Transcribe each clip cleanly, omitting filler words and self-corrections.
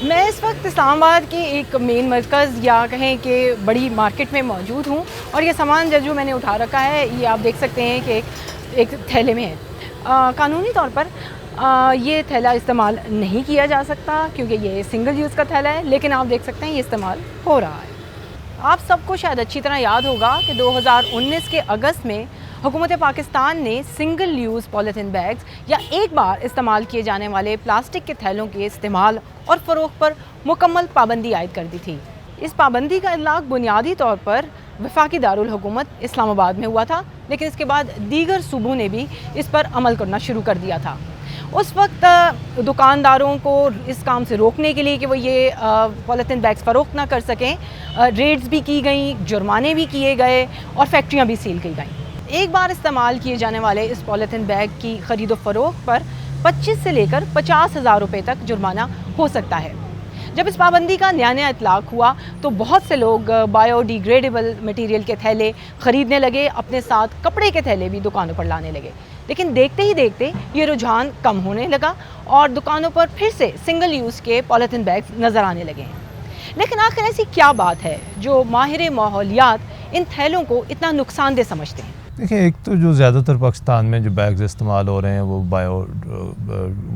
मैं इस वक्त इस्लामाबाद के एक मेन मरकज़ या कहें कि बड़ी मार्केट में मौजूद हूँ और ये सामान जो मैंने उठा रखा है ये आप देख सकते हैं कि एक थैले में है। कानूनी तौर पर ये थैला इस्तेमाल नहीं किया जा सकता क्योंकि ये सिंगल यूज़ का थैला है, लेकिन आप देख सकते हैं ये इस्तेमाल हो रहा है। आप सबको शायद अच्छी तरह याद होगा कि 2019 के अगस्त में हुकूमत पाकिस्तान ने सिंगल यूज़ पॉलीथीन बैग्स या एक बार इस्तेमाल किए जाने वाले प्लास्टिक के थैलों के इस्तेमाल और फ़रोख्त पर मुकम्मल पाबंदी आयद कर दी थी। इस पाबंदी का इतलाक़ बुनियादी तौर पर वफाकी दारुल हुकूमत इस्लामाबाद में हुआ था, लेकिन इसके बाद दीगर सूबों ने भी इस पर अमल करना शुरू कर दिया था। उस वक्त दुकानदारों को इस काम से रोकने के लिए कि वो ये पॉलीथीन बैग्स फ़रोख्त ना कर सकें, रेड्स भी की गई, जुर्माने भी किए गए और फैक्ट्रियाँ भी सील की गई। एक बार इस्तेमाल किए जाने वाले इस पॉलीथीन बैग की ख़रीदो फ़रोख्त पर 25 से लेकर 50,000 रुपये तक जुर्माना हो सकता है। जब इस पाबंदी का नया इतलाक़ हुआ तो बहुत से लोग बायोडिग्रेडेबल मटेरियल के थैले ख़रीदने लगे, अपने साथ कपड़े के थैले भी दुकानों पर लाने लगे। लेकिन देखते ही देखते ये रुझान कम होने लगा और दुकानों पर फिर से सिंगल यूज़ के पॉलीथीन बैग्स नज़र आने लगे हैं। लेकिन आखिर ऐसी क्या बात है जो माहिर माहौलियात इन थैलों को इतना नुकसानदेह समझते हैं? देखिए, एक तो जो ज़्यादातर पाकिस्तान में जो बैग्स इस्तेमाल हो रहे हैं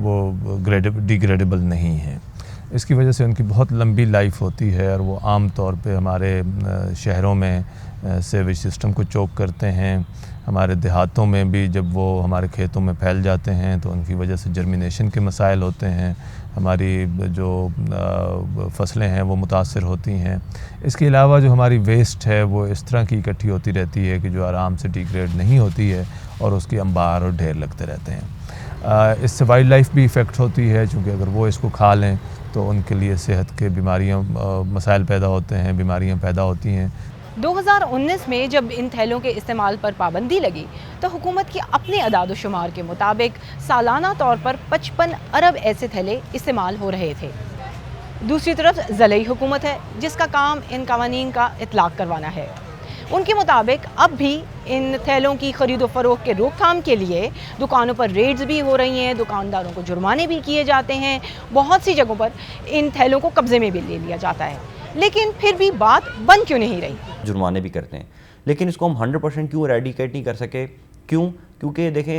वो डिग्रेडेबल नहीं हैं। इसकी वजह से उनकी बहुत लंबी लाइफ होती है और वो आम तौर पे हमारे शहरों में सेवेज सिस्टम को चोक करते हैं। हमारे देहातों में भी जब वो हमारे खेतों में फैल जाते हैं तो उनकी वजह से जर्मिनेशन के मसाइल होते हैं, हमारी जो फसलें हैं वो मुतासर होती हैं। इसके अलावा जो हमारी वेस्ट है वो इस तरह की इकट्ठी होती रहती है कि जो आराम से डिग्रेड नहीं होती है और उसकी अंबार और ढेर लगते रहते हैं। इससे वाइल्ड लाइफ भी इफ़ेक्ट होती है, क्योंकि अगर वो इसको खा लें तो उनके लिए सेहत के मसाइल पैदा होते हैं, बीमारियाँ पैदा होती हैं। 2019 में जब इन थैलों के इस्तेमाल पर पाबंदी लगी तो हुकूमत के अपने अदाद शुमार के मुताबिक सालाना तौर पर 55 अरब ऐसे थैले इस्तेमाल हो रहे थे। दूसरी तरफ ज़लई हुकूमत है जिसका काम इन कवानीन का इतलाक़ करवाना है। उनके मुताबिक अब भी इन थैलों की ख़रीदो फ़रोख्त के रोकथाम के लिए दुकानों पर रेड्स भी हो रही हैं, दुकानदारों को जुर्माने भी किए जाते हैं, बहुत सी जगहों पर इन थैलों को कब्ज़े में भी ले लिया जाता है। लेकिन फिर भी बात बन क्यों नहीं रही? जुर्माने भी करते हैं, लेकिन इसको हम 100% क्यों एरेडिकेट नहीं कर सके? क्यों? क्योंकि देखें,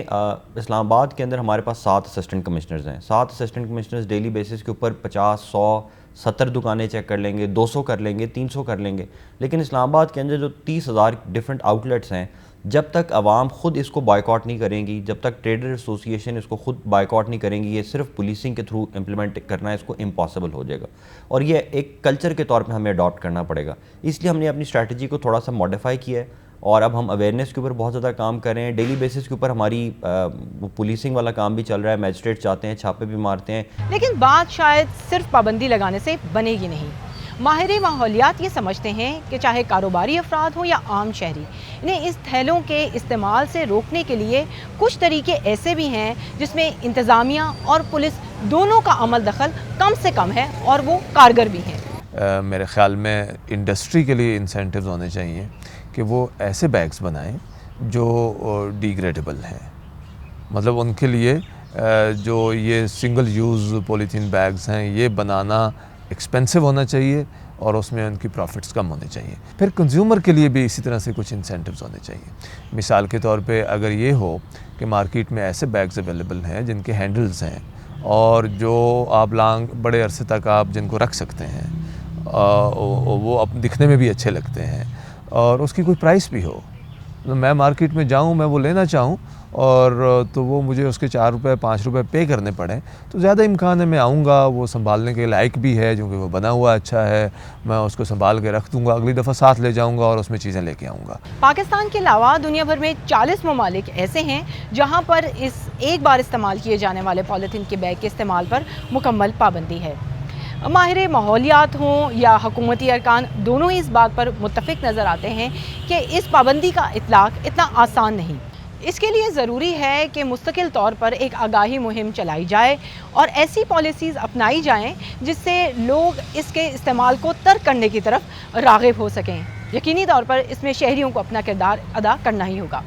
इस्लामाबाद के अंदर हमारे पास 7 असिस्टेंट कमिश्नर्स हैं। 7 असिस्टेंट कमिश्नर्स डेली बेसिस के ऊपर 50, 100, 70 दुकानें चेक कर लेंगे, 200 कर लेंगे, 300 कर लेंगे। लेकिन इस्लामाबाद के अंदर जो 30,000 डिफरेंट आउटलेट्स हैं, जब तक आवाम ख़ुद इसको बायकॉट नहीं करेंगी, जब तक ट्रेडर एसोसिएशन इसको ख़ुद बायकॉट नहीं करेंगी, ये सिर्फ पुलिसिंग के थ्रू इम्प्लीमेंट करना इसको इम्पॉसिबल हो जाएगा और ये एक कल्चर के तौर पे हमें अडॉप्ट करना पड़ेगा। इसलिए हमने अपनी स्ट्रैटेजी को थोड़ा सा मॉडिफाई किया है और अब हम अवेयरनेस के ऊपर बहुत ज़्यादा काम कर रहे हैं। डेली बेसिस के ऊपर हमारी पुलिसिंग वाला काम भी चल रहा है, मैजिस्ट्रेट चाहते हैं, छापे भी मारते हैं। लेकिन बात शायद सिर्फ पाबंदी लगाने से बनेगी नहीं। माहिर माहौलियात ये समझते हैं कि चाहे कारोबारी अफराद हों या आम शहरी, इन्हें इस थैलों के इस्तेमाल से रोकने के लिए कुछ तरीके ऐसे भी हैं जिसमें इंतज़ामिया और पुलिस दोनों का अमल दखल कम से कम है और वो कारगर भी हैं। मेरे ख़्याल में इंडस्ट्री के लिए इंसेंटिव्स होने चाहिए कि वो ऐसे बैग्स बनाएं जो डिग्रेडेबल हैं। मतलब उनके लिए जो ये सिंगल यूज़ पॉलीथीन बैग्स हैं ये बनाना एक्सपेंसिव होना चाहिए और उसमें उनकी प्रॉफिट्स कम होने चाहिए। फिर कंज्यूमर के लिए भी इसी तरह से कुछ इंसेंटिव्स होने चाहिए। मिसाल के तौर पे अगर ये हो कि मार्केट में ऐसे बैग्स अवेलेबल हैं जिनके हैंडल्स हैं और जो आप बड़े अरसे तक आप जिनको रख सकते हैं, वो अब दिखने में भी अच्छे लगते हैं और उसकी कोई प्राइस भी हो। तो मैं मार्केट में जाऊँ, मैं वो लेना चाहूँ और तो वो मुझे उसके 4 रुपये 5 रुपये पे करने पड़े तो ज़्यादा इम्कान है मैं आऊँगा, वो संभालने के लायक भी है क्योंकि वो बना हुआ अच्छा है, मैं उसको संभाल के रख दूँगा, अगली दफ़ा साथ ले जाऊँगा और उसमें चीज़ें लेके आऊँगा। पाकिस्तान के अलावा दुनिया भर में 40 ममालिक ऐसे हैं जहाँ पर इस एक बार इस्तेमाल किए जाने वाले पॉलीथीन के बैग के इस्तेमाल पर मुकम्मल पाबंदी है। माहिर माहौलियात हों या हुकूमती अरकान दोनों ही इस बात पर मुत्तफ़िक नज़र आते हैं कि इस पाबंदी का इतलाक़ इतना आसान नहीं। इसके लिए ज़रूरी है कि मुस्तकिल तौर पर एक आगाही मुहिम चलाई जाए और ऐसी पॉलिसीज़ अपनाई जाएं जिससे लोग इसके इस्तेमाल को तर्क करने की तरफ राग़िब हो सकें। यकीनी तौर पर इसमें शहरियों को अपना किरदार अदा करना ही होगा।